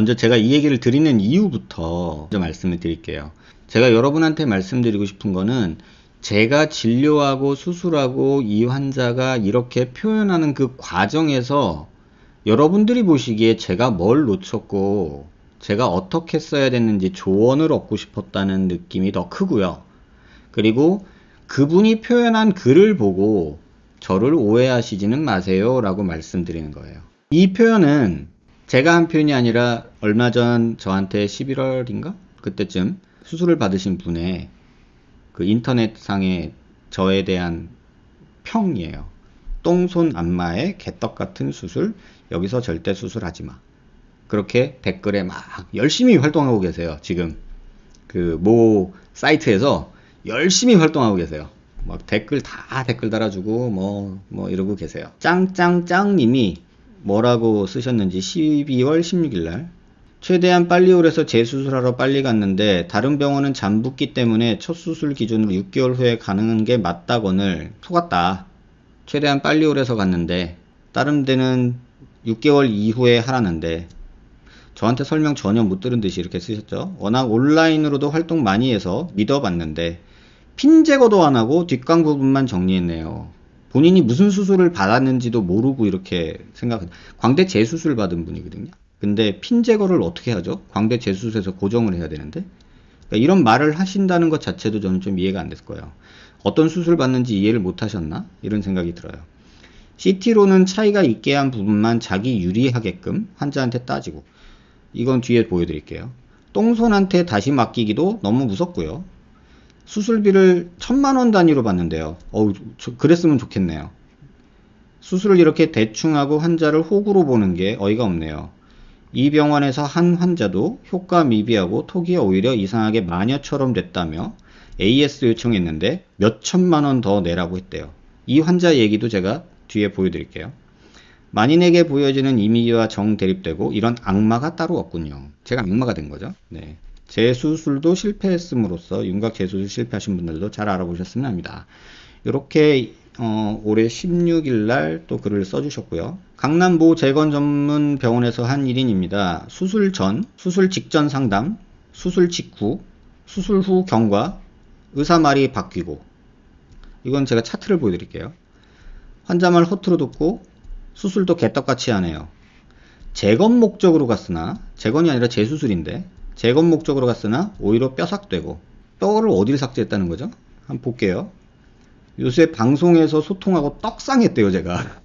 먼저 제가 이 얘기를 드리는 이유부터 먼저 말씀을 드릴게요. 제가 여러분한테 말씀드리고 싶은 거는 제가 진료하고 수술하고 이 환자가 이렇게 표현하는 그 과정에서 여러분들이 보시기에 제가 뭘 놓쳤고 제가 어떻게 써야 됐는지 조언을 얻고 싶었다는 느낌이 더 크고요. 그리고 그분이 표현한 글을 보고 저를 오해하시지는 마세요 라고 말씀드리는 거예요. 이 표현은 제가 한 표현이 아니라 얼마 전 저한테 11월인가? 그때쯤 수술을 받으신 분의 그 인터넷상의 저에 대한 평이에요. 똥손 안마에 개떡 같은 수술, 여기서 절대 수술하지 마. 그렇게 댓글에 막 열심히 활동하고 계세요. 지금 그 모 사이트에서 열심히 활동하고 계세요. 막 댓글 달아주고 뭐 이러고 계세요. 짱짱짱님이 뭐라고 쓰셨는지 12월 16일날 최대한 빨리 오래서 재수술하러 빨리 갔는데 다른 병원은 잠붓기 때문에 첫 수술 기준으로 6개월 후에 가능한 게 맞다거늘 속았다. 최대한 빨리 오래서 갔는데 다른 데는 6개월 이후에 하라는데 저한테 설명 전혀 못 들은 듯이 이렇게 쓰셨죠. 워낙 온라인으로도 활동 많이 해서 믿어봤는데 핀 제거도 안 하고 뒷광 부분만 정리했네요. 본인이 무슨 수술을 받았는지도 모르고 이렇게 광대 재수술 받은 분이거든요. 근데 핀 제거를 어떻게 하죠? 광대 재수술에서 고정을 해야 되는데 그러니까 이런 말을 하신다는 것 자체도 저는 좀 이해가 안 됐을 거예요. 어떤 수술 받는지 이해를 못 하셨나? 이런 생각이 들어요. CT로는 차이가 있게 한 부분만 자기 유리하게끔 환자한테 따지고 이건 뒤에 보여드릴게요. 똥손한테 다시 맡기기도 너무 무섭고요. 수술비를 1000만원 단위로 받는데요. 그랬으면 좋겠네요. 수술을 이렇게 대충 하고 환자를 호구로 보는 게 어이가 없네요. 이 병원에서 한 환자도 효과 미비하고 톡이 오히려 이상하게 마녀처럼 됐다며 AS 요청했는데 몇 천만원 더 내라고 했대요. 이 환자 얘기도 제가 뒤에 보여드릴게요. 만인에게 보여지는 이미지와 정대립되고 이런 악마가 따로 없군요. 제가 악마가 된 거죠. 네. 재수술도 실패했음으로써 윤곽 재수술 실패하신 분들도 잘 알아보셨으면 합니다. 이렇게 올해 16일 날 또 글을 써주셨고요. 강남 모 재건 전문 병원에서 한 일인입니다. 수술 전, 수술 직전 상담, 수술 직후, 수술 후 경과, 의사 말이 바뀌고 이건 제가 차트를 보여드릴게요. 환자 말 허투루 듣고 수술도 개떡같이 하네요. 재건 목적으로 갔으나 재건이 아니라 재수술인데 재건 목적으로 갔으나 오히려 뼈삭되고 뼈를 어딜 삭제했다는 거죠? 한번 볼게요. 요새 방송에서 소통하고 떡상했대요 제가.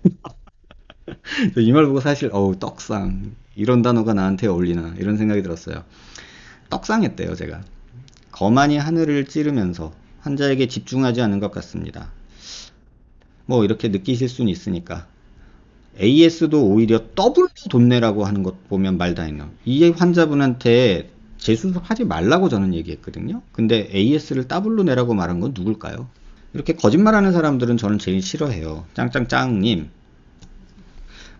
이 말 보고 사실 떡상 이런 단어가 나한테 어울리나 이런 생각이 들었어요. 떡상했대요 제가. 거만히 하늘을 찌르면서 환자에게 집중하지 않은 것 같습니다. 뭐 이렇게 느끼실 수는 있으니까. AS도 오히려 더블로 돈 내라고 하는 것 보면 말 다 했나. 이 환자분한테 재수술 하지 말라고 저는 얘기했거든요. 근데 AS를 더블로 내라고 말한 건 누굴까요? 이렇게 거짓말하는 사람들은 저는 제일 싫어해요. 짱짱짱님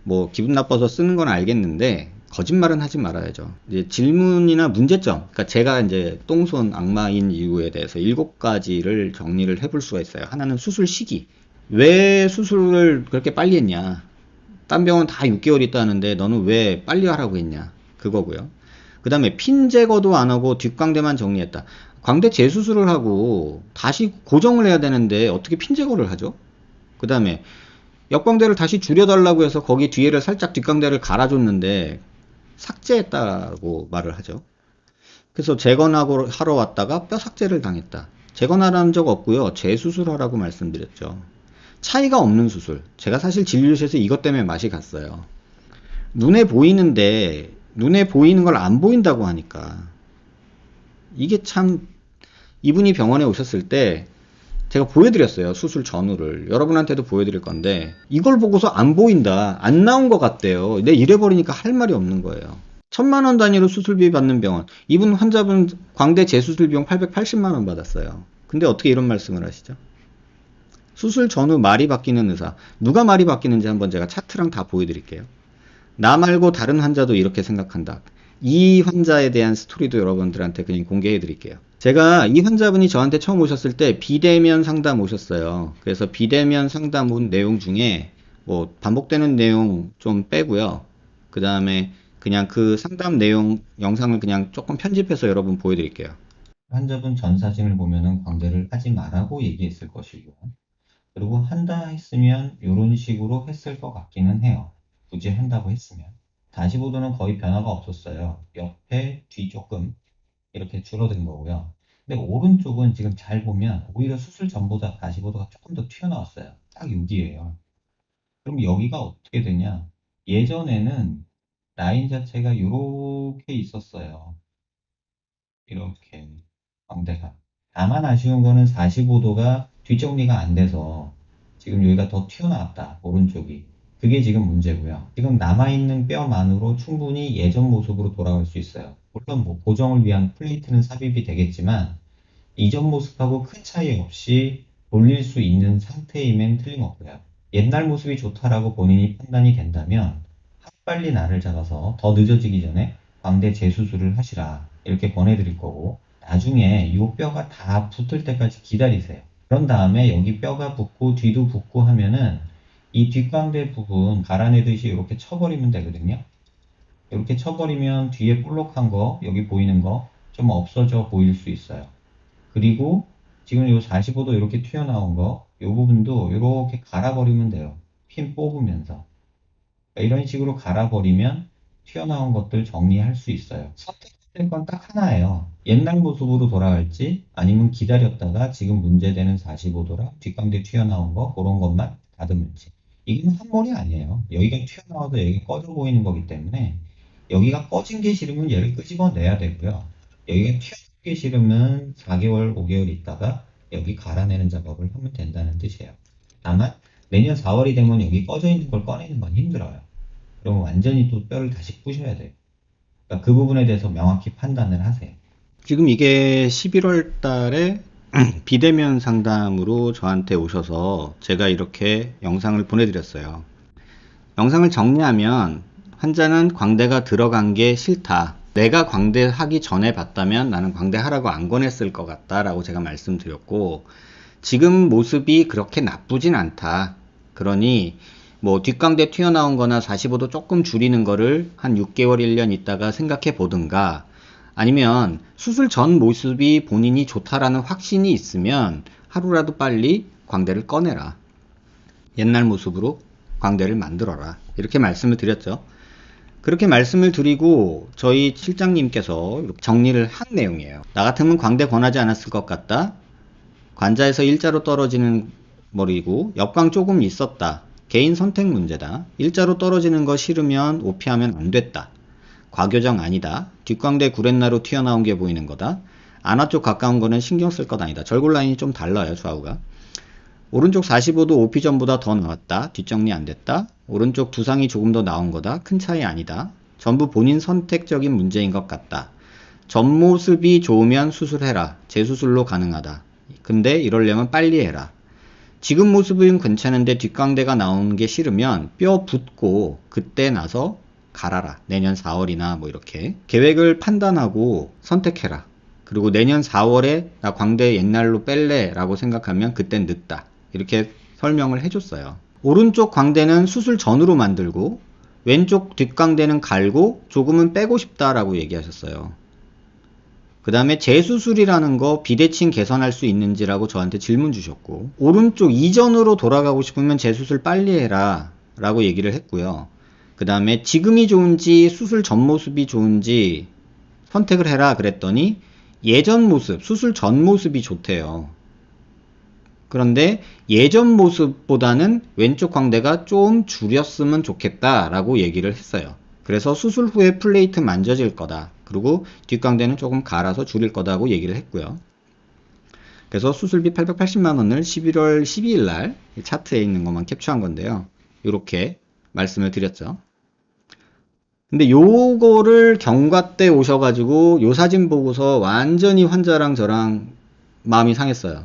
뭐 기분 나빠서 쓰는 건 알겠는데 거짓말은 하지 말아야죠. 이제 질문이나 문제점, 그러니까 제가 이제 똥손 악마인 이유에 대해서 7가지를 정리를 해볼 수가 있어요. 하나는 수술 시기. 왜 수술을 그렇게 빨리 했냐? 딴 병원 다 6개월 있다는데 너는 왜 빨리 하라고 했냐? 그거고요. 그 다음에 핀 제거도 안 하고 뒷광대만 정리했다. 광대 재수술을 하고 다시 고정을 해야 되는데 어떻게 핀 제거를 하죠? 그 다음에 역광대를 다시 줄여달라고 해서 거기 뒤에를 살짝 뒷광대를 갈아줬는데 삭제했다고 말을 하죠. 그래서 재건하고 하러 왔다가 뼈 삭제를 당했다. 재건하라는 적 없고요. 재수술하라고 말씀드렸죠. 차이가 없는 수술. 제가 사실 진료실에서 이것 때문에 맛이 갔어요. 눈에 보이는데 눈에 보이는 걸 안 보인다고 하니까 이게 참 이분이 병원에 오셨을 때 제가 보여드렸어요. 수술 전후를. 여러분한테도 보여드릴 건데 이걸 보고서 안 보인다. 안 나온 것 같대요. 내 이래버리니까 할 말이 없는 거예요. 1000만원 단위로 수술비 받는 병원. 이분 환자분 광대 재수술 비용 880만원 받았어요. 근데 어떻게 이런 말씀을 하시죠? 수술 전후 말이 바뀌는 의사. 누가 말이 바뀌는지 한번 제가 차트랑 다 보여드릴게요. 나 말고 다른 환자도 이렇게 생각한다. 이 환자에 대한 스토리도 여러분들한테 그냥 공개해 드릴게요. 제가 이 환자분이 저한테 처음 오셨을 때 비대면 상담 오셨어요. 그래서 비대면 상담 온 내용 중에 뭐 반복되는 내용 좀 빼고요. 그 다음에 그냥 그 상담 내용 영상을 그냥 조금 편집해서 여러분 보여드릴게요. 환자분 전 사진을 보면은 광대를 하지 말라고 얘기했을 것이고, 그리고 한다 했으면 이런 식으로 했을 것 같기는 해요. 굳이 한다고 했으면. 45도는 거의 변화가 없었어요. 옆에 뒤 조금 이렇게 줄어든 거고요. 근데 오른쪽은 지금 잘 보면 오히려 수술 전보다 45도가 조금 더 튀어나왔어요. 딱 여기에요. 그럼 여기가 어떻게 되냐? 예전에는 라인 자체가 이렇게 있었어요. 이렇게 광대가. 다만 아쉬운 거는 45도가 뒷정리가 안 돼서 지금 여기가 더 튀어나왔다. 오른쪽이. 그게 지금 문제고요. 지금 남아있는 뼈만으로 충분히 예전 모습으로 돌아갈 수 있어요. 물론 뭐 고정을 위한 플레이트는 삽입이 되겠지만 이전 모습하고 큰 차이 없이 돌릴 수 있는 상태이면 틀림없고요. 옛날 모습이 좋다라고 본인이 판단이 된다면 빨리 날을 잡아서 더 늦어지기 전에 광대 재수술을 하시라 이렇게 권해드릴 거고, 나중에 이 뼈가 다 붙을 때까지 기다리세요. 그런 다음에 여기 뼈가 붙고 뒤도 붙고 하면은 이 뒷광대 부분 갈아내듯이 이렇게 쳐버리면 되거든요. 이렇게 쳐버리면 뒤에 볼록한 거, 여기 보이는 거 좀 없어져 보일 수 있어요. 그리고 지금 이 45도 이렇게 튀어나온 거, 이 부분도 이렇게 갈아버리면 돼요. 핀 뽑으면서. 이런 식으로 갈아버리면 튀어나온 것들 정리할 수 있어요. 선택될 건 딱 하나예요. 옛날 모습으로 돌아갈지 아니면 기다렸다가 지금 문제되는 45도랑 뒷광대 튀어나온 거 그런 것만 다듬을지. 이건 한 몰이 아니에요. 여기가 튀어나와서 여기 꺼져 보이는 거기 때문에 여기가 꺼진 게 싫으면 얘를 끄집어내야 되고요. 여기가 튀어나온 게 싫으면 4개월, 5개월 있다가 여기 갈아내는 작업을 하면 된다는 뜻이에요. 다만 내년 4월이 되면 여기 꺼져 있는 걸 꺼내는 건 힘들어요. 그럼 완전히 또 뼈를 다시 부셔야 돼요. 그러니까 그 부분에 대해서 명확히 판단을 하세요. 지금 이게 11월 달에 비대면 상담으로 저한테 오셔서 제가 이렇게 영상을 보내드렸어요. 영상을 정리하면 환자는 광대가 들어간 게 싫다. 내가 광대 하기 전에 봤다면 나는 광대 하라고 안 권했을 것 같다 라고 제가 말씀드렸고, 지금 모습이 그렇게 나쁘진 않다. 그러니 뭐 뒷광대 튀어나온 거나 45도 조금 줄이는 거를 한 6개월 1년 있다가 생각해 보든가, 아니면 수술 전 모습이 본인이 좋다라는 확신이 있으면 하루라도 빨리 광대를 꺼내라. 옛날 모습으로 광대를 만들어라. 이렇게 말씀을 드렸죠. 그렇게 말씀을 드리고 저희 실장님께서 정리를 한 내용이에요. 나 같으면 광대 권하지 않았을 것 같다. 관자에서 일자로 떨어지는 머리고 옆광 조금 있었다. 개인 선택 문제다. 일자로 떨어지는 거 싫으면 오피하면 안 됐다. 과교정 아니다. 뒷광대 구렛나루 튀어나온 게 보이는 거다. 안아 쪽 가까운 거는 신경 쓸 것 아니다. 절골 라인이 좀 달라요, 좌우가. 오른쪽 45도 오피 전보다 더 나왔다. 뒷정리 안 됐다. 오른쪽 두상이 조금 더 나온 거다. 큰 차이 아니다. 전부 본인 선택적인 문제인 것 같다. 전모습이 좋으면 수술해라. 재수술로 가능하다. 근데 이러려면 빨리 해라. 지금 모습은 괜찮은데 뒷광대가 나오는 게 싫으면 뼈 붓고 그때 나서 갈아라. 내년 4월이나 뭐 이렇게 계획을 판단하고 선택해라. 그리고 내년 4월에 나 광대 옛날로 뺄래 라고 생각하면 그땐 늦다. 이렇게 설명을 해줬어요. 오른쪽 광대는 수술 전으로 만들고 왼쪽 뒷광대는 갈고 조금은 빼고 싶다라고 얘기하셨어요. 그 다음에 재수술이라는 거 비대칭 개선할 수 있는지라고 저한테 질문 주셨고, 오른쪽 이전으로 돌아가고 싶으면 재수술 빨리 해라 라고 얘기를 했고요. 그 다음에 지금이 좋은지 수술 전 모습이 좋은지 선택을 해라 그랬더니 예전 모습, 수술 전 모습이 좋대요. 그런데 예전 모습보다는 왼쪽 광대가 좀 줄였으면 좋겠다 라고 얘기를 했어요. 그래서 수술 후에 플레이트 만져질 거다. 그리고 뒷광대는 조금 갈아서 줄일 거다고 얘기를 했고요. 그래서 수술비 880만원을 11월 12일 날 차트에 있는 것만 캡처한 건데요. 이렇게 말씀을 드렸죠. 근데 요거를 경과 때 오셔가지고 요 사진 보고서 완전히 환자랑 저랑 마음이 상했어요.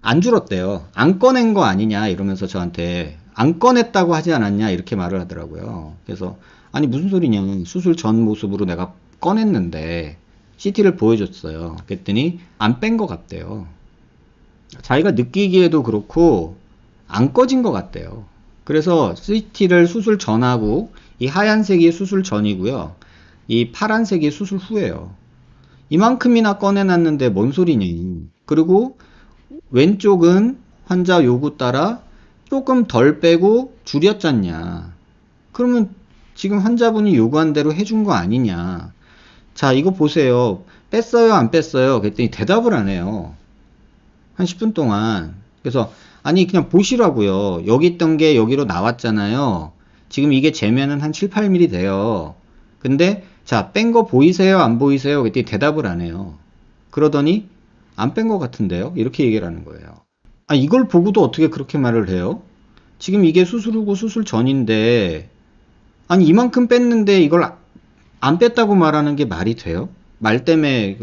안 줄었대요. 안 꺼낸 거 아니냐 이러면서 저한테 안 꺼냈다고 하지 않았냐 이렇게 말을 하더라고요. 그래서 아니 무슨 소리냐, 수술 전 모습으로 내가 꺼냈는데 CT를 보여줬어요. 그랬더니 안 뺀 것 같대요. 자기가 느끼기에도 그렇고 안 꺼진 것 같대요. 그래서 CT를 수술 전하고 이 하얀색이 수술 전이고요. 이 파란색이 수술 후예요. 이만큼이나 꺼내놨는데 뭔 소리니? 그리고 왼쪽은 환자 요구 따라 조금 덜 빼고 줄였잖냐. 그러면 지금 환자분이 요구한 대로 해준 거 아니냐. 자, 이거 보세요. 뺐어요, 안 뺐어요? 그랬더니 대답을 안 해요. 한 10분 동안. 그래서 아니 그냥 보시라고요. 여기 있던 게 여기로 나왔잖아요. 지금 이게 재면은 한 7, 8mm 돼요. 근데 자, 뺀 거 보이세요, 안 보이세요? 그랬더니 대답을 안 해요. 그러더니 안 뺀 거 같은데요? 이렇게 얘기를 하는 거예요. 아, 이걸 보고도 어떻게 그렇게 말을 해요? 지금 이게 수술 후고 수술 전인데 아니 이만큼 뺐는데 이걸 안 뺐다고 말하는 게 말이 돼요? 말 때문에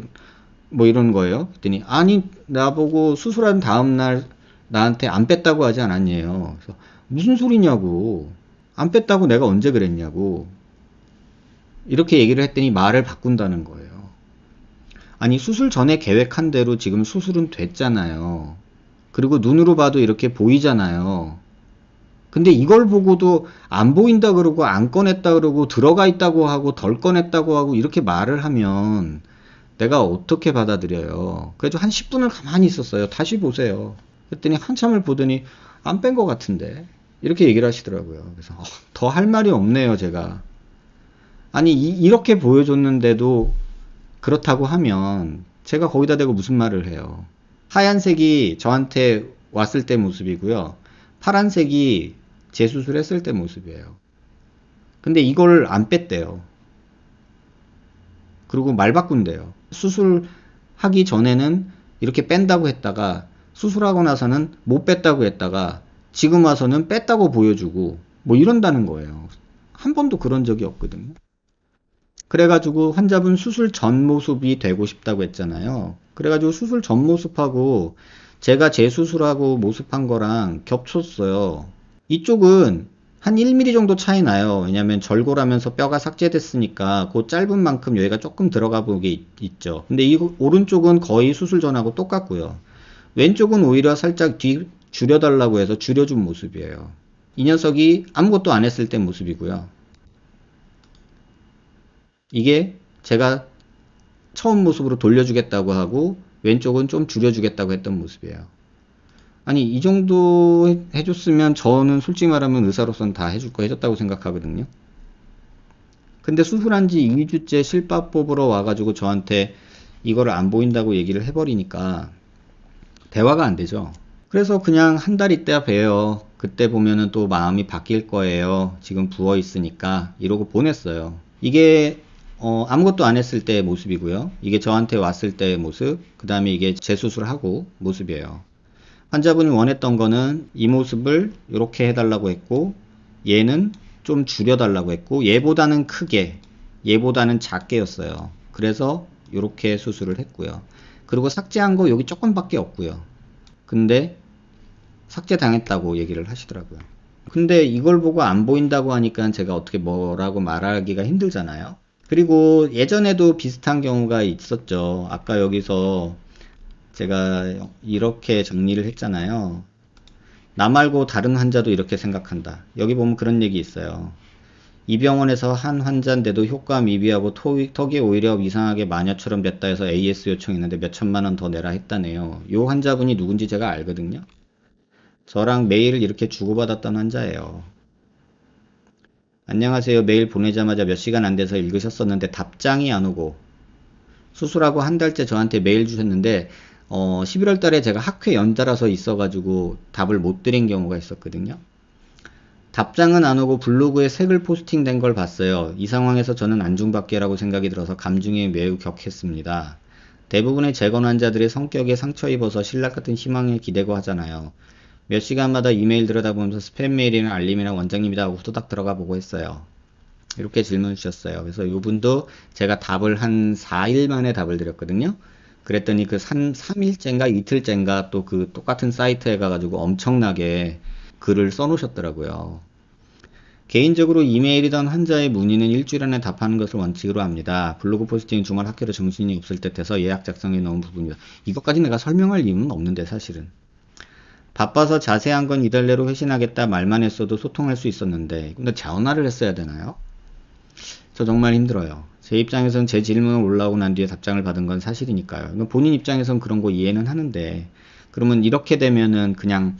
뭐 이런 거예요. 그랬더니 아니 나보고 수술한 다음날 나한테 안 뺐다고 하지 않았냐요. 그래서 무슨 소리냐고. 안 뺐다고 내가 언제 그랬냐고. 이렇게 얘기를 했더니 말을 바꾼다는 거예요. 아니 수술 전에 계획한 대로 지금 수술은 됐잖아요. 그리고 눈으로 봐도 이렇게 보이잖아요. 근데 이걸 보고도 안 보인다 그러고 안 꺼냈다 그러고 들어가 있다고 하고 덜 꺼냈다고 하고 이렇게 말을 하면 내가 어떻게 받아들여요. 그래도 한 10분을 가만히 있었어요. 다시 보세요. 그랬더니 한참을 보더니 안 뺀 것 같은데 이렇게 얘기를 하시더라고요. 그래서 더 할 말이 없네요 제가. 아니 이렇게 보여줬는데도 그렇다고 하면 제가 거기다 대고 무슨 말을 해요. 하얀색이 저한테 왔을 때 모습이고요. 파란색이 재수술했을 때 모습이에요. 근데 이걸 안 뺐대요. 그리고 말 바꾼대요. 수술하기 전에는 이렇게 뺀다고 했다가 수술하고 나서는 못 뺐다고 했다가 지금 와서는 뺐다고 보여주고 뭐 이런다는 거예요. 한 번도 그런 적이 없거든요. 그래가지고 환자분 수술 전 모습이 되고 싶다고 했잖아요. 그래가지고 수술 전 모습하고 제가 재수술하고 모습한 거랑 겹쳤어요. 이쪽은 한 1mm 정도 차이 나요. 왜냐면 절골하면서 뼈가 삭제됐으니까 그 짧은 만큼 여기가 조금 들어가 보게 있죠. 근데 이 오른쪽은 거의 수술 전하고 똑같고요. 왼쪽은 오히려 살짝 뒤 줄여달라고 해서 줄여준 모습이에요. 이 녀석이 아무것도 안 했을 때 모습이고요. 이게 제가 처음 모습으로 돌려주겠다고 하고 왼쪽은 좀 줄여주겠다고 했던 모습이에요. 아니 이 정도 해줬으면 저는 솔직히 말하면 의사로서는 다 해줄 거 해줬다고 생각하거든요. 근데 수술한 지 2주째 실밥 뽑으러 와가지고 저한테 이거를 안 보인다고 얘기를 해버리니까 대화가 안 되죠. 그래서 그냥 한 달 있다 봬요. 그때 보면은 또 마음이 바뀔 거예요. 지금 부어 있으니까 이러고 보냈어요. 이게 아무것도 안 했을 때의 모습이고요. 이게 저한테 왔을 때의 모습, 그 다음에 이게 재수술하고 모습이에요. 환자분이 원했던 거는 이 모습을 이렇게 해달라고 했고 얘는 좀 줄여달라고 했고 얘보다는 크게 얘보다는 작게였어요. 그래서 이렇게 수술을 했고요. 그리고 삭제한 거 여기 조금밖에 없고요. 근데 삭제 당했다고 얘기를 하시더라고요. 근데 이걸 보고 안 보인다고 하니까 제가 어떻게 뭐라고 말하기가 힘들잖아요. 그리고 예전에도 비슷한 경우가 있었죠. 아까 여기서 제가 이렇게 정리를 했잖아요. 나 말고 다른 환자도 이렇게 생각한다. 여기 보면 그런 얘기 있어요. 이 병원에서 한 환자인데도 효과 미비하고 턱이 오히려 이상하게 마녀처럼 됐다 해서 AS 요청했는데 몇 천만 원 더 내라 했다네요. 이 환자분이 누군지 제가 알거든요. 저랑 메일을 이렇게 주고받았던 환자예요. 안녕하세요. 메일 보내자마자 몇 시간 안 돼서 읽으셨었는데 답장이 안 오고 수술하고 한 달째 저한테 메일 주셨는데 11월 달에 제가 학회 연달아서 있어가지고 답을 못 드린 경우가 있었거든요. 답장은 안 오고 블로그에 색을 포스팅 된 걸 봤어요. 이 상황에서 저는 안중받게라고 생각이 들어서 감중이 매우 격했습니다. 대부분의 재건 환자들의 성격에 상처 입어서 신락 같은 희망에 기대고 하잖아요. 몇 시간마다 이메일 들여다보면서 스팸 메일이나 알림이나 원장님이다 하고 후다닥 들어가 보고 했어요. 이렇게 질문 주셨어요. 그래서 이분도 제가 답을 한 4일 만에 답을 드렸거든요. 그랬더니 그 3일째인가 이틀째인가 또 그 똑같은 사이트에 가가지고 엄청나게 글을 써놓으셨더라고요. 개인적으로 이메일이던 환자의 문의는 일주일 안에 답하는 것을 원칙으로 합니다. 블로그 포스팅 주말 학교로 정신이 없을 듯해서 예약 작성에 넣은 부분이다. 이것까지 내가 설명할 이유는 없는데 사실은. 바빠서 자세한 건 이달내로 회신하겠다 말만 했어도 소통할 수 있었는데, 근데 전화를 했어야 되나요? 저 정말 힘들어요. 제 입장에선 제 질문을 올라오고 난 뒤에 답장을 받은 건 사실이니까요. 본인 입장에선 그런 거 이해는 하는데, 그러면 이렇게 되면은 그냥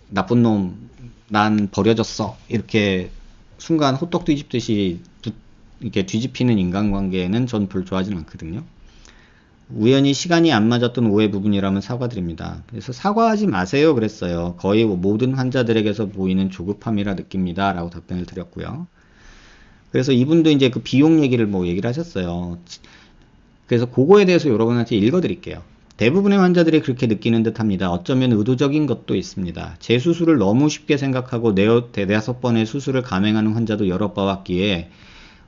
나쁜 놈, 난 버려졌어, 이렇게 순간 호떡 뒤집듯이 이렇게 뒤집히는 인간관계는 전 별로 좋아하지는 않거든요. 우연히 시간이 안 맞았던 오해 부분이라면 사과드립니다. 그래서 사과하지 마세요 그랬어요. 거의 모든 환자들에게서 보이는 조급함이라 느낍니다 라고 답변을 드렸고요. 그래서 이분도 이제 그 비용 얘기를 얘기를 하셨어요. 그래서 그거에 대해서 여러분한테 읽어드릴게요. 대부분의 환자들이 그렇게 느끼는 듯 합니다. 어쩌면 의도적인 것도 있습니다. 제 수술을 너무 쉽게 생각하고 대다섯 번의 수술을 감행하는 환자도 여러 봐왔기에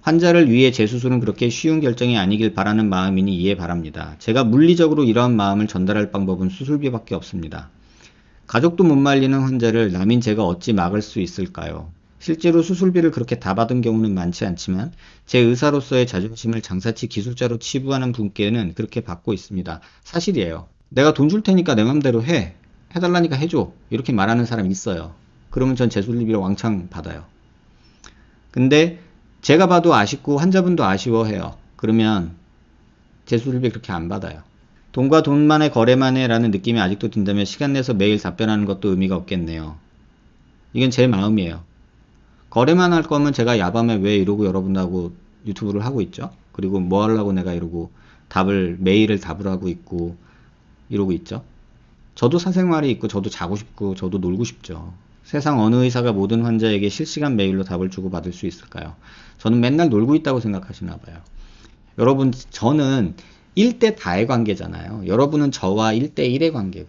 환자를 위해 재수술은 그렇게 쉬운 결정이 아니길 바라는 마음이니 이해 바랍니다. 제가 물리적으로 이러한 마음을 전달할 방법은 수술비밖에 없습니다. 가족도 못 말리는 환자를 남인 제가 어찌 막을 수 있을까요? 실제로 수술비를 그렇게 다 받은 경우는 많지 않지만 제 의사로서의 자존심을 장사치 기술자로 치부하는 분께는 그렇게 받고 있습니다. 사실이에요. 내가 돈 줄 테니까 내 맘대로 해. 해달라니까 해줘. 이렇게 말하는 사람이 있어요. 그러면 전 재수술비를 왕창 받아요. 근데 제가 봐도 아쉽고 환자분도 아쉬워해요. 그러면 재수술비 그렇게 안 받아요. 돈과 돈만의 거래만 해라는 느낌이 아직도 든다면 시간 내서 매일 답변하는 것도 의미가 없겠네요. 이건 제 마음이에요. 거래만 할 거면 제가 야밤에 왜 이러고 여러분하고 유튜브를 하고 있죠? 그리고 뭐 하려고 내가 이러고 메일을 답을 하고 있고 이러고 있죠? 저도 사생활이 있고 저도 자고 싶고 저도 놀고 싶죠. 세상 어느 의사가 모든 환자에게 실시간 메일로 답을 주고 받을 수 있을까요? 저는 맨날 놀고 있다고 생각하시나 봐요. 여러분, 저는 1대 다의 관계잖아요. 여러분은 저와 1대 1의 관계고.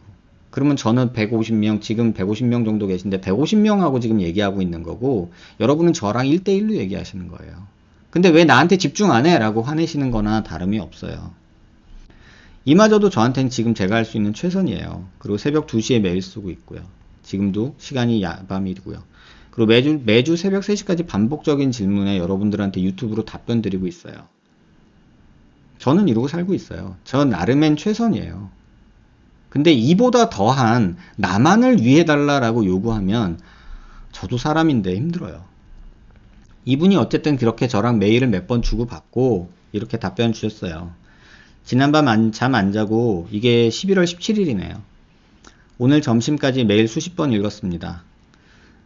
그러면 저는 150명, 지금 150명 정도 계신데 150명하고 지금 얘기하고 있는 거고, 여러분은 저랑 1대 1로 얘기하시는 거예요. 근데 왜 나한테 집중 안 해? 라고 화내시는 거나 다름이 없어요. 이마저도 저한테는 지금 제가 할 수 있는 최선이에요. 그리고 새벽 2시에 메일 쓰고 있고요. 지금도 시간이 야밤이고요. 그리고 매주 새벽 3시까지 반복적인 질문에 여러분들한테 유튜브로 답변 드리고 있어요. 저는 이러고 살고 있어요. 저 나름엔 최선이에요. 근데 이보다 더한 나만을 위해 달라라고 요구하면 저도 사람인데 힘들어요. 이분이 어쨌든 그렇게 저랑 메일을 몇 번 주고받고 이렇게 답변 주셨어요. 지난밤 잠 안 자고 이게 11월 17일이네요. 오늘 점심까지 매일 수십 번 읽었습니다.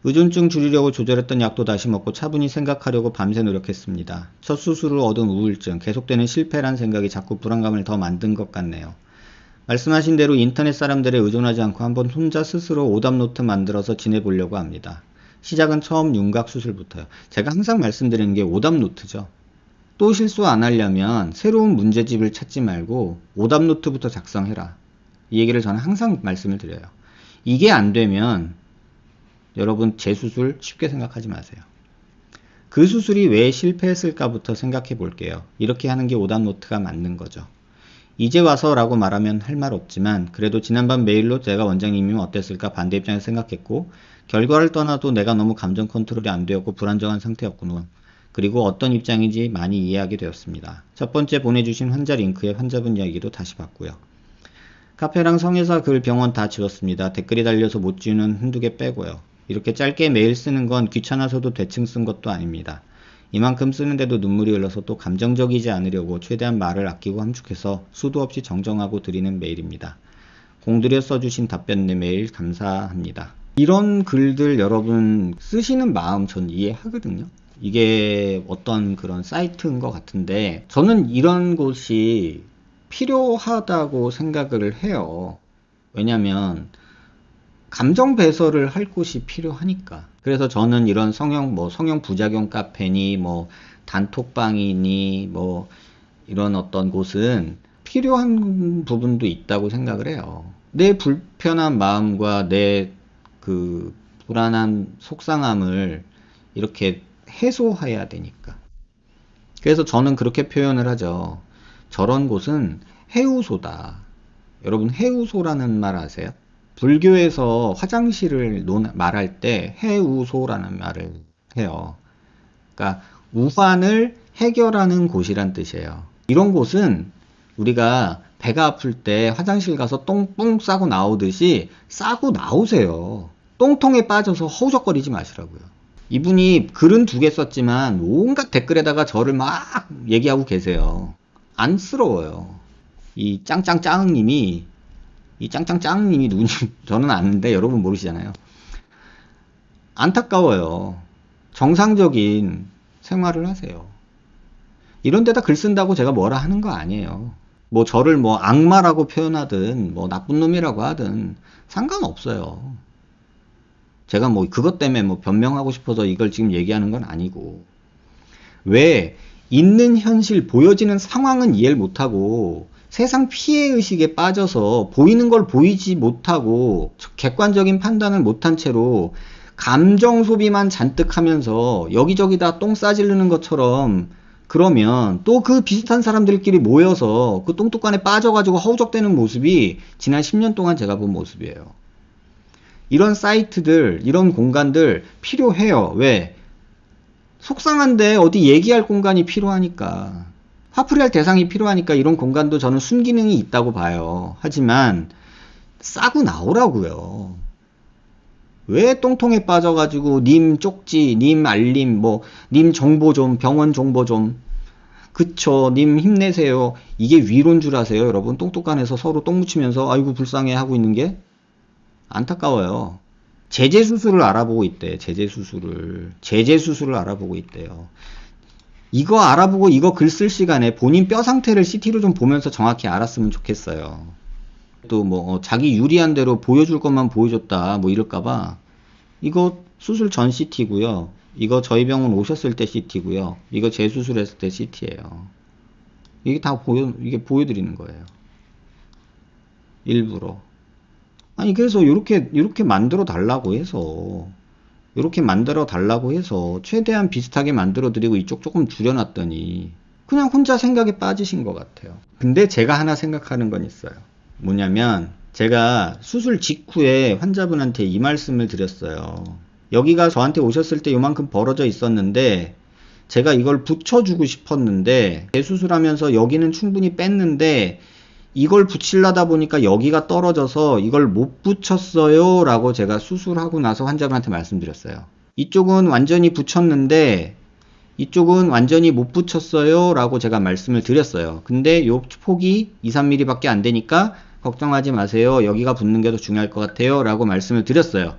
의존증 줄이려고 조절했던 약도 다시 먹고 차분히 생각하려고 밤새 노력했습니다. 첫 수술을 얻은 우울증, 계속되는 실패란 생각이 자꾸 불안감을 더 만든 것 같네요. 말씀하신 대로 인터넷 사람들에 의존하지 않고 한번 혼자 스스로 오답노트 만들어서 지내보려고 합니다. 시작은 처음 윤곽 수술부터요. 제가 항상 말씀드리는 게 오답노트죠. 또 실수 안 하려면 새로운 문제집을 찾지 말고 오답노트부터 작성해라. 이 얘기를 저는 항상 말씀을 드려요. 이게 안 되면 여러분 재수술 쉽게 생각하지 마세요. 그 수술이 왜 실패했을까부터 생각해 볼게요. 이렇게 하는 게 오답노트가 맞는 거죠. 이제 와서 라고 말하면 할 말 없지만 그래도 지난밤 메일로 제가 원장님이면 어땠을까 반대 입장에서 생각했고 결과를 떠나도 내가 너무 감정 컨트롤이 안 되었고 불안정한 상태였구나. 그리고 어떤 입장인지 많이 이해하게 되었습니다. 첫 번째 보내주신 환자 링크에 환자분 이야기도 다시 봤고요. 카페랑 성회사 글 병원 다 지웠습니다. 댓글이 달려서 못 지우는 한두 개 빼고요. 이렇게 짧게 메일 쓰는 건 귀찮아서도 대충 쓴 것도 아닙니다. 이만큼 쓰는데도 눈물이 흘러서 또 감정적이지 않으려고 최대한 말을 아끼고 함축해서 수도 없이 정정하고 드리는 메일입니다. 공들여 써주신 답변 내 메일 감사합니다. 이런 글들 여러분 쓰시는 마음 전 이해하거든요. 이게 어떤 그런 사이트인 것 같은데 저는 이런 곳이 필요하다고 생각을 해요. 왜냐면 감정 배설을 할 곳이 필요하니까. 그래서 저는 이런 성형 부작용 카페니 단톡방이니 이런 어떤 곳은 필요한 부분도 있다고 생각을 해요. 내 불편한 마음과 내 그 불안한 속상함을 이렇게 해소해야 되니까. 그래서 저는 그렇게 표현을 하죠. 저런 곳은 해우소다. 여러분 해우소라는 말 아세요? 불교에서 화장실을 말할 때 해우소라는 말을 해요. 그러니까 우환을 해결하는 곳이란 뜻이에요. 이런 곳은 우리가 배가 아플 때 화장실 가서 똥 싸고 나오듯이 싸고 나오세요. 똥통에 빠져서 허우적거리지 마시라고요. 이분이 글은 2개 썼지만 온갖 댓글에다가 저를 막 얘기하고 계세요. 안쓰러워요. 이 짱짱짱님이 누군지 저는 아는데 여러분 모르시잖아요. 안타까워요. 정상적인 생활을 하세요. 이런 데다 글 쓴다고 제가 뭐라 하는 거 아니에요. 뭐 저를 뭐 악마라고 표현하든 뭐 나쁜 놈이라고 하든 상관없어요. 제가 뭐 그것 때문에 뭐 변명하고 싶어서 이걸 지금 얘기하는 건 아니고, 왜 있는 현실 보여지는 상황은 이해를 못하고 세상 피해의식에 빠져서 보이는 걸 보이지 못하고 객관적인 판단을 못한 채로 감정 소비만 잔뜩 하면서 여기저기다 똥 싸지르는 것처럼, 그러면 또 그 비슷한 사람들끼리 모여서 그 똥뚝간에 빠져가지고 허우적대는 모습이 지난 10년 동안 제가 본 모습이에요. 이런 사이트들, 이런 공간들 필요해요. 왜? 속상한데 어디 얘기할 공간이 필요하니까. 화풀이할 대상이 필요하니까 이런 공간도 저는 순기능이 있다고 봐요. 하지만 싸고 나오라고요. 왜 똥통에 빠져가지고 님 쪽지, 님 알림, 뭐 님 정보 좀, 병원 정보 좀, 그쵸, 님 힘내세요. 이게 위로인 줄 아세요? 여러분, 똥뚝간에서 서로 똥 묻히면서 아이고 불쌍해 하고 있는 게 안타까워요. 제재 수술을 알아보고 있대. 제재 수술을 알아보고 있대요. 이거 알아보고 이거 글 쓸 시간에 본인 뼈 상태를 CT로 좀 보면서 정확히 알았으면 좋겠어요. 또 뭐 자기 유리한 대로 보여줄 것만 보여줬다 뭐 이럴까봐. 이거 수술 전 CT고요. 이거 저희 병원 오셨을 때 CT고요. 이거 재수술했을 때 CT예요. 이게 다 이게 보여드리는 거예요. 일부러. 아니 그래서 이렇게 만들어 달라고 해서 최대한 비슷하게 만들어 드리고 이쪽 조금 줄여놨더니 그냥 혼자 생각에 빠지신 것 같아요. 근데 제가 하나 생각하는 건 있어요. 뭐냐면 제가 수술 직후에 환자분한테 이 말씀을 드렸어요. 여기가 저한테 오셨을 때 요만큼 벌어져 있었는데 제가 이걸 붙여주고 싶었는데 재수술하면서 여기는 충분히 뺐는데 이걸 붙이려다 보니까 여기가 떨어져서 이걸 못 붙였어요 라고 제가 수술하고 나서 환자분한테 말씀드렸어요. 이쪽은 완전히 붙였는데 이쪽은 완전히 못 붙였어요 라고 제가 말씀을 드렸어요. 근데 요 폭이 2-3mm 밖에 안 되니까 걱정하지 마세요. 여기가 붙는 게 더 중요할 것 같아요 라고 말씀을 드렸어요.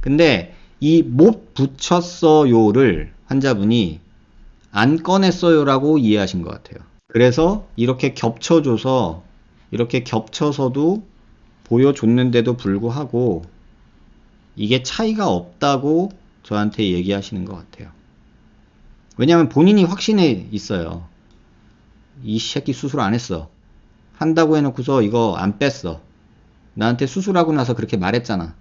근데 이 못 붙였어요를 환자분이 안 꺼냈어요 라고 이해하신 것 같아요. 그래서 이렇게 겹쳐줘서 이렇게 겹쳐서도 보여줬는데도 불구하고 이게 차이가 없다고 저한테 얘기하시는 것 같아요. 왜냐하면 본인이 확신에 있어요. 이 새끼 수술 안 했어. 한다고 해놓고서 이거 안 뺐어. 나한테 수술하고 나서 그렇게 말했잖아.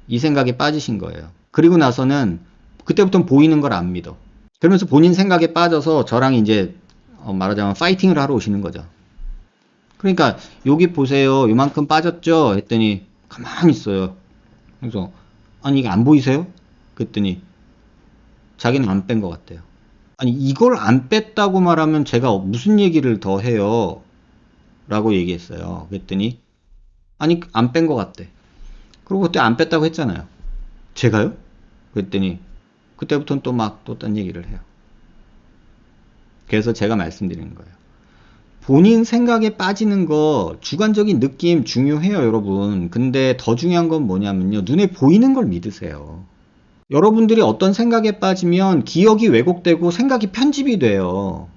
이 생각에 빠지신 거예요. 그리고 나서는 그때부터는 보이는 걸 안 믿어. 그러면서 본인 생각에 빠져서 저랑 이제 말하자면 파이팅을 하러 오시는 거죠. 그러니까 여기 보세요. 요만큼 빠졌죠? 했더니 가만히 있어요. 그래서 아니 이게 안 보이세요? 그랬더니 자기는 안 뺀 것 같대요. 아니 이걸 안 뺐다고 말하면 제가 무슨 얘기를 더 해요? 라고 얘기했어요. 그랬더니 아니 안 뺀 것 같대. 그리고 그때 안 뺐다고 했잖아요. 제가요? 그랬더니 그때부터는 또 딴 얘기를 해요. 그래서 제가 말씀드리는 거예요. 본인 생각에 빠지는 거 주관적인 느낌 중요해요, 여러분. 근데 더 중요한 건 뭐냐면요. 눈에 보이는 걸 믿으세요. 여러분들이 어떤 생각에 빠지면 기억이 왜곡되고 생각이 편집이 돼요.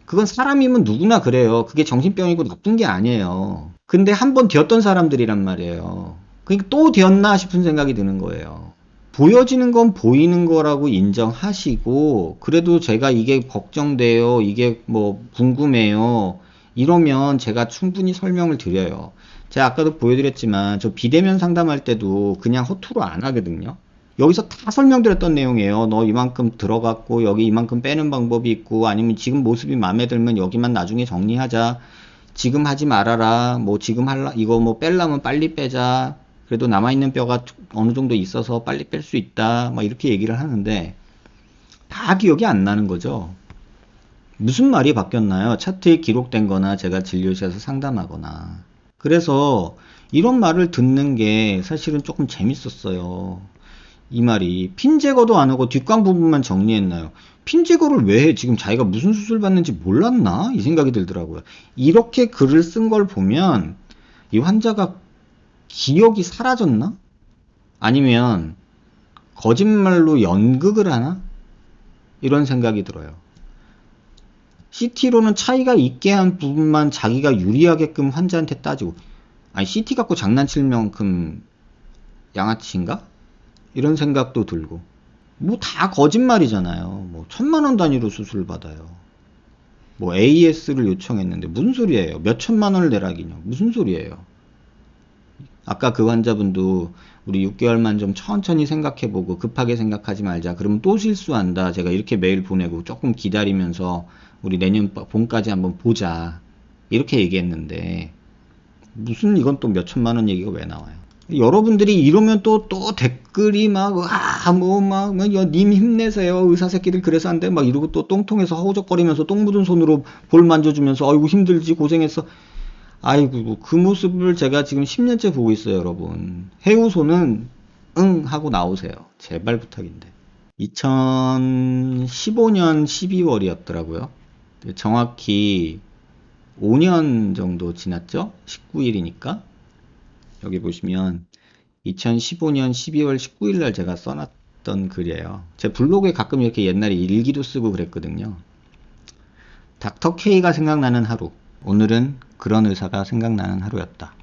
그건 사람이면 누구나 그래요. 그게 정신병이고 나쁜 게 아니에요. 근데 한 번 되었던 사람들이란 말이에요. 그러니까 또 되었나 싶은 생각이 드는 거예요. 보여지는 건 보이는 거라고 인정하시고, 그래도 제가 이게 걱정돼요, 이게 뭐 궁금해요, 이러면 제가 충분히 설명을 드려요. 제가 아까도 보여드렸지만 저 비대면 상담할 때도 그냥 허투루 안 하거든요. 여기서 다 설명드렸던 내용이에요. 너 이만큼 들어갔고 여기 이만큼 빼는 방법이 있고, 아니면 지금 모습이 마음에 들면 여기만 나중에 정리하자, 지금 하지 말아라, 뭐 지금 이거 뭐 뺄라면 빨리 빼자, 그래도 남아있는 뼈가 어느 정도 있어서 빨리 뺄 수 있다, 막 이렇게 얘기를 하는데 다 기억이 안 나는 거죠. 무슨 말이 바뀌었나요? 차트에 기록된 거나 제가 진료실에서 상담하거나. 그래서 이런 말을 듣는 게 사실은 조금 재밌었어요. 이 말이 핀 제거도 안 하고 뒷광 부분만 정리했나요? 핀 제거를 왜 해? 지금 자기가 무슨 수술 받는지 몰랐나? 이 생각이 들더라고요. 이렇게 글을 쓴 걸 보면 이 환자가 기억이 사라졌나? 아니면 거짓말로 연극을 하나? 이런 생각이 들어요. CT로는 차이가 있게 한 부분만 자기가 유리하게끔 환자한테 따지고, 아니 CT 갖고 장난칠 만큼 양아치인가? 이런 생각도 들고, 뭐 다 거짓말이잖아요. 뭐 1000만원 단위로 수술을 받아요. 뭐 AS를 요청했는데 무슨 소리예요? 몇 천만원을 내라기냐? 무슨 소리예요? 아까 그 환자분도 우리 6개월만 좀 천천히 생각해보고 급하게 생각하지 말자. 그러면 또 실수한다. 제가 이렇게 메일 보내고 조금 기다리면서 우리 내년 봄까지 한번 보자. 이렇게 얘기했는데 무슨 이건 또 몇 천만 원 얘기가 왜 나와요? 여러분들이 이러면 또 댓글이 님 힘내세요. 의사 새끼들 그래서 안 돼. 막 이러고 또 똥통에서 허우적거리면서 똥 묻은 손으로 볼 만져주면서 아이고 힘들지 고생했어. 아이고 그 모습을 제가 지금 10년째 보고 있어요, 여러분. 해우소는 응 하고 나오세요. 제발 부탁인데. 2015년 12월이었더라고요. 정확히 5년 정도 지났죠? 19일이니까. 여기 보시면 2015년 12월 19일 날 제가 써놨던 글이에요. 제 블로그에 가끔 이렇게 옛날에 일기도 쓰고 그랬거든요. 닥터 K가 생각나는 하루. 오늘은 그런 의사가 생각나는 하루였다.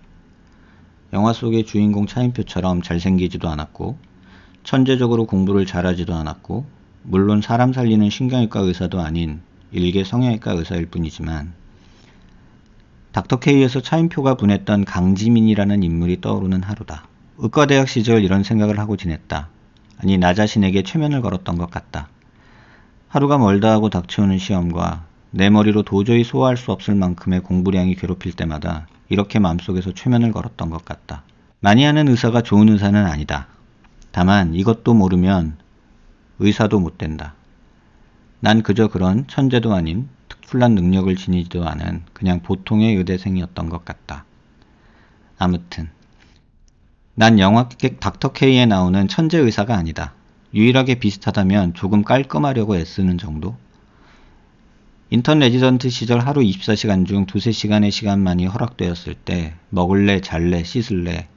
영화 속의 주인공 차인표처럼 잘생기지도 않았고 천재적으로 공부를 잘하지도 않았고 물론 사람 살리는 신경외과 의사도 아닌 일개 성형외과 의사일 뿐이지만 닥터 K에서 차인표가 보냈던 강지민이라는 인물이 떠오르는 하루다. 의과대학 시절 이런 생각을 하고 지냈다. 아니 나 자신에게 최면을 걸었던 것 같다. 하루가 멀다 하고 닥쳐오는 시험과 내 머리로 도저히 소화할 수 없을 만큼의 공부량이 괴롭힐 때마다 이렇게 마음속에서 최면을 걸었던 것 같다. 많이 하는 의사가 좋은 의사는 아니다. 다만 이것도 모르면 의사도 못 된다. 난 그저 그런 천재도 아닌 특출난 능력을 지니지도 않은 그냥 보통의 의대생이었던 것 같다. 아무튼 난 영화 닥터 K에 나오는 천재 의사가 아니다. 유일하게 비슷하다면 조금 깔끔하려고 애쓰는 정도? 인턴 레지던트 시절 하루 24시간 중 2~3시간의 시간만이 허락되었을 때 먹을래, 잘래, 씻을래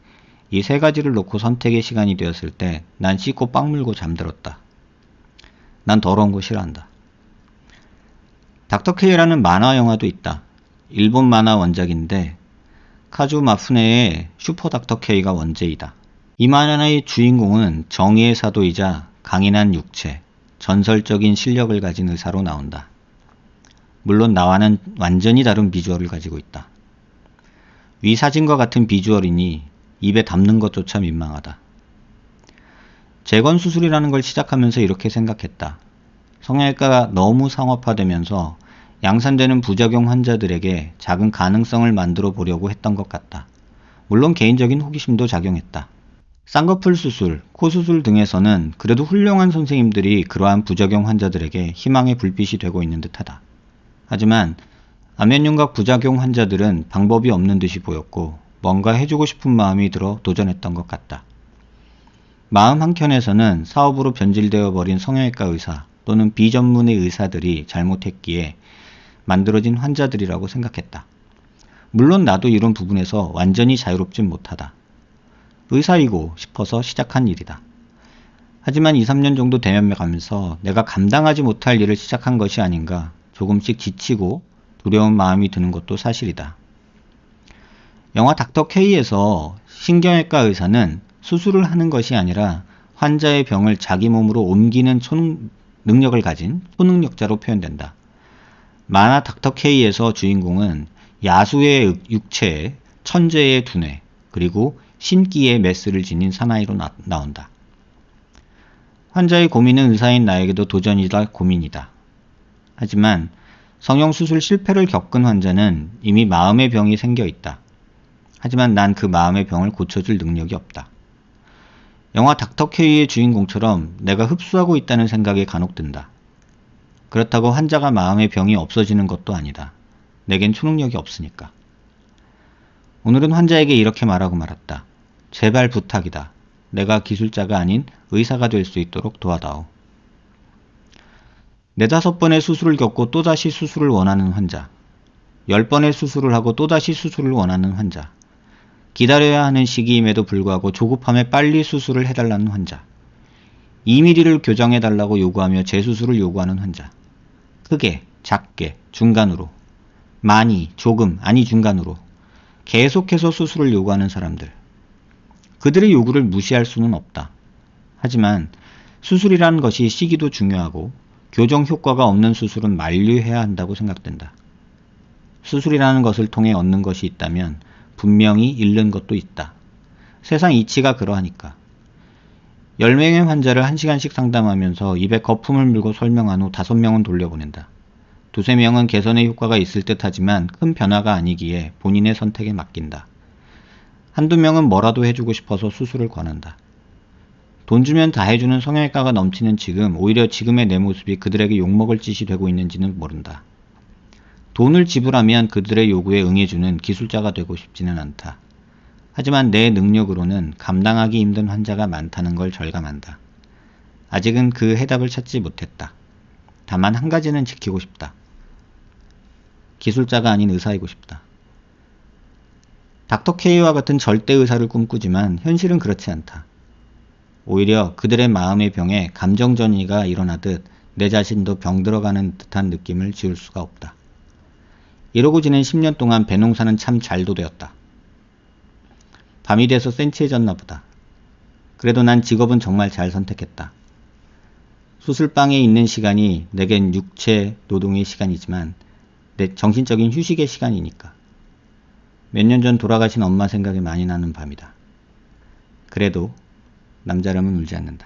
이 세 가지를 놓고 선택의 시간이 되었을 때 난 씻고 빵 물고 잠들었다. 난 더러운 거 싫어한다. 닥터 K라는 만화 영화도 있다. 일본 만화 원작인데 카주 마푸네의 슈퍼 닥터 K가 원제이다. 이 만화의 주인공은 정의의 사도이자 강인한 육체, 전설적인 실력을 가진 의사로 나온다. 물론 나와는 완전히 다른 비주얼을 가지고 있다. 위 사진과 같은 비주얼이니 입에 담는 것조차 민망하다. 재건 수술이라는 걸 시작하면서 이렇게 생각했다. 성형외과가 너무 상업화되면서 양산되는 부작용 환자들에게 작은 가능성을 만들어 보려고 했던 것 같다. 물론 개인적인 호기심도 작용했다. 쌍꺼풀 수술, 코 수술 등에서는 그래도 훌륭한 선생님들이 그러한 부작용 환자들에게 희망의 불빛이 되고 있는 듯하다. 하지만 안면윤곽 부작용 환자들은 방법이 없는 듯이 보였고 뭔가 해주고 싶은 마음이 들어 도전했던 것 같다. 마음 한켠에서는 사업으로 변질되어 버린 성형외과 의사 또는 비전문의 의사들이 잘못했기에 만들어진 환자들이라고 생각했다. 물론 나도 이런 부분에서 완전히 자유롭진 못하다. 의사이고 싶어서 시작한 일이다. 하지만 2~3년 정도 되면가면서 내가 감당하지 못할 일을 시작한 것이 아닌가 조금씩 지치고 두려운 마음이 드는 것도 사실이다. 영화 닥터 K에서 신경외과 의사는 수술을 하는 것이 아니라 환자의 병을 자기 몸으로 옮기는 능력을 가진 초능력자로 표현된다. 만화 닥터 K에서 주인공은 야수의 육체에 천재의 두뇌 그리고 신기의 메스를 지닌 사나이로 나온다. 환자의 고민은 의사인 나에게도 도전이다 고민이다. 하지만 성형수술 실패를 겪은 환자는 이미 마음의 병이 생겨 있다. 하지만 난 그 마음의 병을 고쳐줄 능력이 없다. 영화 닥터 K의 주인공처럼 내가 흡수하고 있다는 생각이 간혹 든다. 그렇다고 환자가 마음의 병이 없어지는 것도 아니다. 내겐 초능력이 없으니까. 오늘은 환자에게 이렇게 말하고 말았다. 제발 부탁이다. 내가 기술자가 아닌 의사가 될 수 있도록 도와다오. 4~5번의 수술을 겪고 또다시 수술을 원하는 환자. 10번의 수술을 하고 또다시 수술을 원하는 환자. 기다려야 하는 시기임에도 불구하고 조급함에 빨리 수술을 해달라는 환자. 2mm를 교정해달라고 요구하며 재수술을 요구하는 환자. 크게, 작게, 중간으로. 많이, 조금, 아니 중간으로. 계속해서 수술을 요구하는 사람들. 그들의 요구를 무시할 수는 없다. 하지만 수술이라는 것이 시기도 중요하고 교정 효과가 없는 수술은 만류해야 한다고 생각된다. 수술이라는 것을 통해 얻는 것이 있다면 분명히 잃는 것도 있다. 세상 이치가 그러하니까. 10명의 환자를 1시간씩 상담하면서 입에 거품을 물고 설명한 후 5명은 돌려보낸다. 2~3명은 개선의 효과가 있을 듯 하지만 큰 변화가 아니기에 본인의 선택에 맡긴다. 1~2명은 뭐라도 해주고 싶어서 수술을 권한다. 돈 주면 다 해주는 성형외과가 넘치는 지금 오히려 지금의 내 모습이 그들에게 욕먹을 짓이 되고 있는지는 모른다. 돈을 지불하면 그들의 요구에 응해주는 기술자가 되고 싶지는 않다. 하지만 내 능력으로는 감당하기 힘든 환자가 많다는 걸 절감한다. 아직은 그 해답을 찾지 못했다. 다만 한 가지는 지키고 싶다. 기술자가 아닌 의사이고 싶다. 닥터 K와 같은 절대 의사를 꿈꾸지만 현실은 그렇지 않다. 오히려 그들의 마음의 병에 감정전이가 일어나듯 내 자신도 병들어가는 듯한 느낌을 지울 수가 없다. 이러고 지낸 10년 동안 배농사는 참 잘도 되었다. 밤이 돼서 센치해졌나 보다. 그래도 난 직업은 정말 잘 선택했다. 수술방에 있는 시간이 내겐 육체 노동의 시간이지만 내 정신적인 휴식의 시간이니까. 몇 년 전 돌아가신 엄마 생각이 많이 나는 밤이다. 그래도 남자라면 울지 않는다.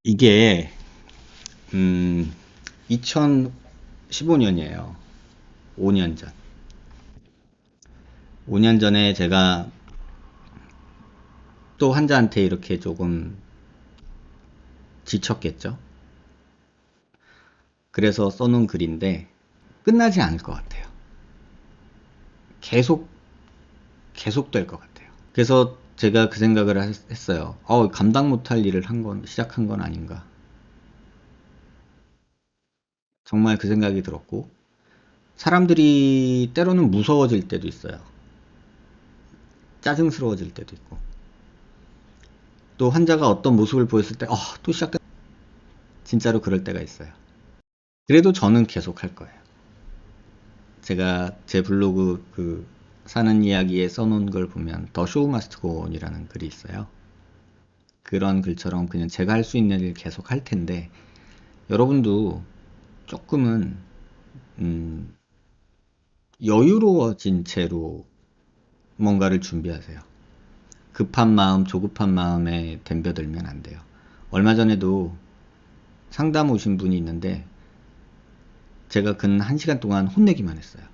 이게 2015년이에요. 5년 전. 5년 전에 제가 또 환자한테 이렇게 조금 지쳤겠죠. 그래서 써놓은 글인데 끝나지 않을 것 같아요. 계속 될 것 같아요. 그래서 제가 그 생각을 했어요. 감당 못할 일을 시작한 건 아닌가. 정말 그 생각이 들었고, 사람들이 때로는 무서워질 때도 있어요. 짜증스러워질 때도 있고, 또 환자가 어떤 모습을 보였을 때, 또 시작됐. 진짜로 그럴 때가 있어요. 그래도 저는 계속 할 거예요. 제가 제 블로그 사는 이야기에 써놓은 걸 보면 더 쇼우 마스트 고 온이라는 글이 있어요. 그런 글처럼 그냥 제가 할 수 있는 일 계속 할 텐데, 여러분도 조금은 여유로워진 채로 뭔가를 준비하세요. 급한 마음, 조급한 마음에 덤벼들면 안 돼요. 얼마 전에도 상담 오신 분이 있는데 제가 근 1시간 동안 혼내기만 했어요.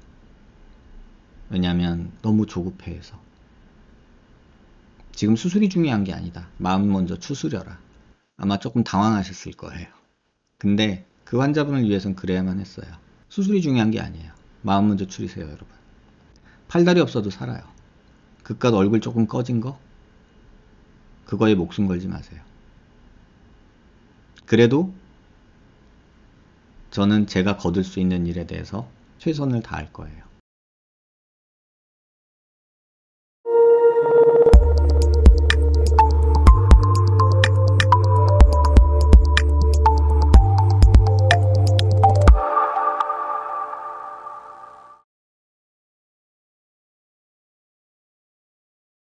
왜냐하면 너무 조급해해서. 지금 수술이 중요한 게 아니다. 마음 먼저 추스려라. 아마 조금 당황하셨을 거예요. 근데 그 환자분을 위해선 그래야만 했어요. 수술이 중요한 게 아니에요. 마음 먼저 추리세요, 여러분. 팔다리 없어도 살아요. 그깟 얼굴 조금 꺼진 거? 그거에 목숨 걸지 마세요. 그래도 저는 제가 거둘 수 있는 일에 대해서 최선을 다할 거예요.